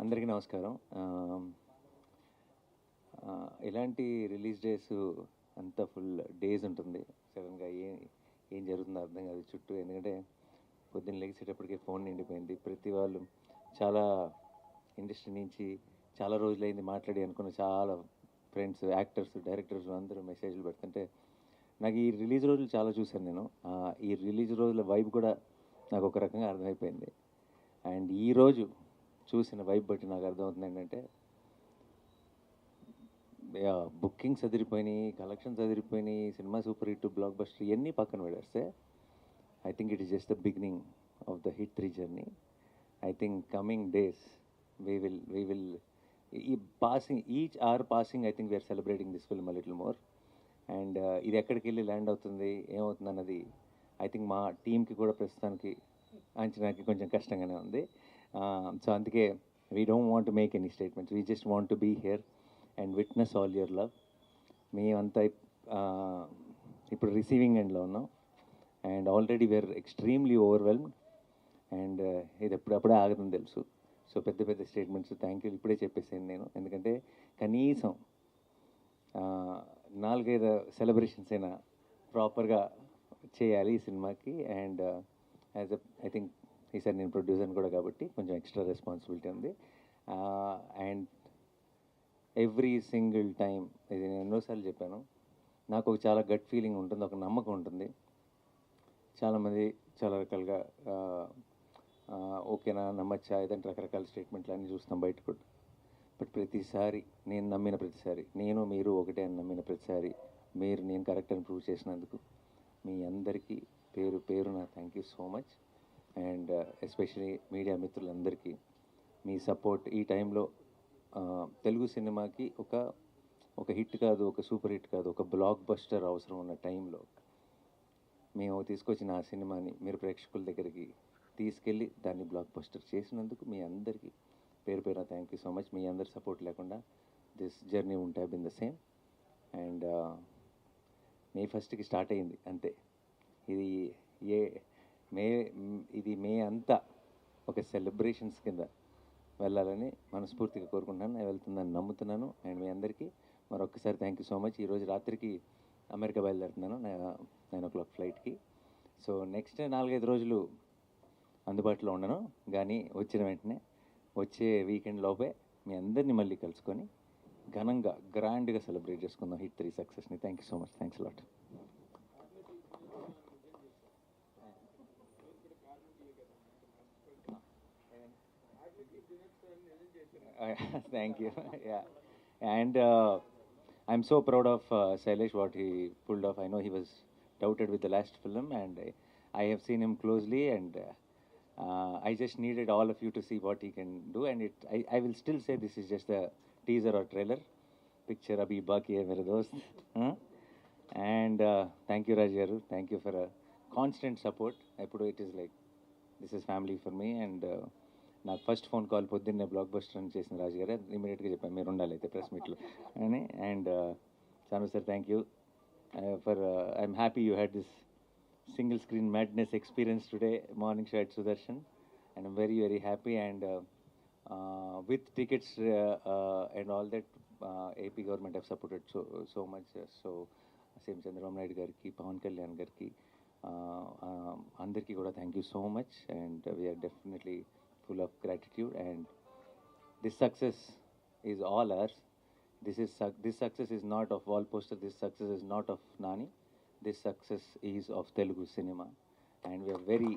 అందరికీ నమస్కారం. ఇలాంటి రిలీజ్ డేస్ అంతా ఫుల్ డేస్ ఉంటుంది. సడన్గా ఏం జరుగుతుందో అర్థం కాదు చుట్టూ. ఎందుకంటే పొద్దున్న లెగిసేటప్పటికే ఫోన్ నిండిపోయింది. ప్రతి వాళ్ళు చాలా ఇండస్ట్రీ నుంచి చాలా రోజులైంది మాట్లాడి అనుకున్న చాలా ఫ్రెండ్స్, యాక్టర్స్, డైరెక్టర్స్ అందరూ మెసేజ్లు పెడుతుంటే నాకు ఈ రిలీజ్ రోజులు చాలా చూశాను నేను. ఈ రిలీజ్ రోజుల వైబ్ కూడా నాకు ఒక రకంగా అర్థమైపోయింది. అండ్ ఈరోజు చూసిన వైబ్ బట్టి నాకు అర్థమవుతుంది ఏంటంటే బుకింగ్స్ అదిరిపోయినాయి, కలెక్షన్స్ అదిరిపోయినాయి, సినిమా సూపర్ హిట్, బ్లాక్ బస్టర్ ఇవన్నీ పక్కన పెడేస్తే I think it is just the beginning of the hit 3 journey. I think coming days we will be passing each hour passing I think we are celebrating this film a little more. And ఇది ఎక్కడికి వెళ్ళి land అవుతుంది, ఏమవుతుంది అన్నది I think మా టీంకి కూడా ప్రస్తుతానికి అంచనాకి కొంచెం కష్టంగానే ఉంది. సో అందుకే we don't want to make any statements, we just want to be here and witness all your love. మేమంతా ఇప్పుడు రిసీవింగ్ ఎండ్లో ఉన్నాం and already we are extremely overwhelmed. And ఇది ఎప్పుడప్పుడే ఆగదని తెలుసు. సో పెద్ద పెద్ద స్టేట్మెంట్స్ థ్యాంక్ యూ ఇప్పుడే చెప్పేసాను నేను. ఎందుకంటే కనీసం 4-5 సెలబ్రేషన్స్ అయినా ప్రాపర్గా చేయాలి ఈ సినిమాకి. అండ్ యాజ్ ఐ థింక్ ఈసారి నేను ప్రొడ్యూసర్ని కూడా కాబట్టి కొంచెం ఎక్స్ట్రా రెస్పాన్సిబిలిటీ ఉంది. అండ్ ఎవ్రీ సింగిల్ టైం, ఇది నేను ఎన్నోసార్లు చెప్పాను, నాకు ఒక చాలా గట్ ఫీలింగ్ ఉంటుంది, ఒక నమ్మకం ఉంటుంది. చాలామంది చాలా రకాలుగా ఓకేనా, నమ్మచ్చా, ఏదంటే రకరకాల స్టేట్మెంట్లు అన్నీ చూస్తాం బయట కూడా. బట్ ప్రతిసారి నేను నమ్మిన ప్రతిసారి, నేను మీరు ఒకటే అని నమ్మిన ప్రతిసారి మీరు నేను కరెక్ట్ అని ప్రూవ్ చేసినందుకు మీ అందరికీ పేరు పేరున thank you so much. And especially media మిత్రులందరికీ మీ సపోర్ట్ ఈ టైంలో తెలుగు సినిమాకి ఒక హిట్ కాదు, ఒక సూపర్ హిట్ కాదు, ఒక బ్లాక్ బస్టర్ అవసరం ఉన్న టైంలో మేము తీసుకొచ్చిన ఆ సినిమాని మీరు ప్రేక్షకుల దగ్గరికి తీసుకెళ్ళి దాన్ని బ్లాక్ బస్టర్ చేసినందుకు మీ అందరికీ పేరు పేరున థ్యాంక్ యూ సో మచ్. మీ అందరి సపోర్ట్ లేకుండా this journey won't have been the same. And May 1కి స్టార్ట్ అయింది అంతే. ఇది మే అంతా ఒక సెలబ్రేషన్స్ కింద వెళ్ళాలని మనస్ఫూర్తిగా కోరుకుంటున్నాను. నేను వెళ్తుందని నమ్ముతున్నాను. అండ్ మీ అందరికీ మరొకసారి థ్యాంక్ యూ సో మచ్. ఈరోజు రాత్రికి అమెరికా బయలుదేరుతున్నాను 9 o'clock ఫ్లైట్కి. సో నెక్స్ట్ 4-5 రోజులు అందుబాటులో ఉండను, కానీ వచ్చిన వెంటనే వచ్చే వీకెండ్ లోపే మీ అందరినీ మళ్ళీ కలుసుకొని ఘనంగా గ్రాండ్గా సెలబ్రేట్ చేసుకుందాం హిట్ 3 సక్సెస్ని. Thank you so much. Thanks lot. Thank you. Yeah. And I'm so proud of Sailesh, what he pulled off. I know he was doubted with the last film, and I have seen him closely, and I just needed all of you to see what he can do. And I will still say this is just a teaser or trailer. Picture abhi baki hai mere dost. Huh? And thank you Raj garu. Thank you for a constant support. It is like this is family for me. And నాకు first phone call పొద్దున్నే block buster అని చేసిన రాజు గారు ఇమీడియట్గా చెప్పాను మీరు ఉండాలి అయితే ప్రెస్ మీట్లో అని. అండ్ చాను sir thank you for I'm happy you had this single screen madness experience today morning show at Sudarshan. And I'm very very happy. And with tickets and all that AP government have supported so much. So same Chandrababu Naidu గారికి, పవన్ కళ్యాణ్ గారికి, అందరికీ కూడా thank you so much. And we are definitely full of gratitude. And this success is all ours. This success is not of wall poster, this success is not of Nani, this success is of Telugu cinema. And we are very